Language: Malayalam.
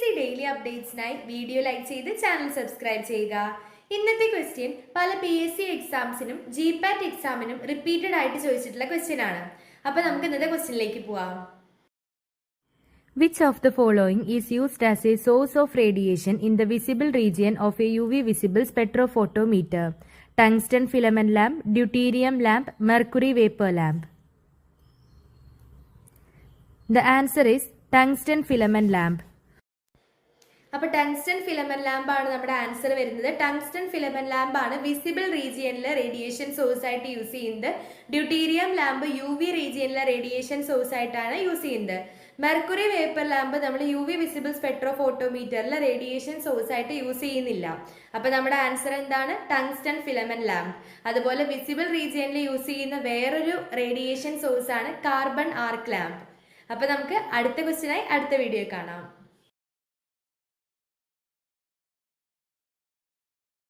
PSC ഡെയിലി അപ്ഡേറ്റ്സിനായി വീഡിയോ ലൈക്ക് ചെയ്ത് ചാനൽ സബ്സ്ക്രൈബ് ചെയ്യുക. ഇന്നത്തെ ക്വസ്റ്റ്യൻ പല PSC എക്സാംസിനും GPAT എക്സാമിനും റിപ്പീറ്റഡ് ആയിട്ട് ചോദിച്ചിട്ടുള്ള ക്വസ്റ്റ്യൻ ആണ്. അപ്പോൾ നമുക്ക് ഇന്നത്തെ ക്വസ്റ്റ്യനിലേക്ക് പോവാം. Which of the following is used as a source of radiation in the visible region of a UV visible spectrophotometer? Tungsten filament lamp, deuterium lamp, mercury vapor lamp. The answer is tungsten filament lamp. അപ്പോൾ ടങ്സ്റ്റൺ ഫിലമെന്റ് ലാമ്പ് ആണ് നമ്മുടെ ആൻസർ വരുന്നത്. ടങ്സ്റ്റൺ ഫിലമെന്റ് ലാമ്പ് ആണ് വിസിബിൾ റീജിയനിലെ റേഡിയേഷൻ സോഴ്സ് ആയിട്ട് യൂസ് ചെയ്യുന്നത്. ഡ്യൂട്ടീരിയം ലാമ്പ് UV റീജിയനിലെ റേഡിയേഷൻ സോഴ്സ് ആയിട്ടാണ് യൂസ് ചെയ്യുന്നത്. മെർക്കുറി വേപ്പർ ലാമ്പ് നമ്മൾ UV വിസിബിൾ സ്പെക്ട്രോഫോട്ടോമീറ്ററിലെ റേഡിയേഷൻ സോഴ്സ് ആയിട്ട് യൂസ് ചെയ്യുന്നില്ല. അപ്പൊ നമ്മുടെ ആൻസർ എന്താണ്? Tungsten filament lamp. അതുപോലെ വിസിബിൾ റീജിയനിൽ യൂസ് ചെയ്യുന്ന വേറൊരു റേഡിയേഷൻ സോഴ്സ് ആണ് കാർബൺ ആർക്ക് ലാമ്പ്. അപ്പൊ നമുക്ക് അടുത്ത ക്വസ്റ്റ്യനായി അടുത്ത വീഡിയോ കാണാം.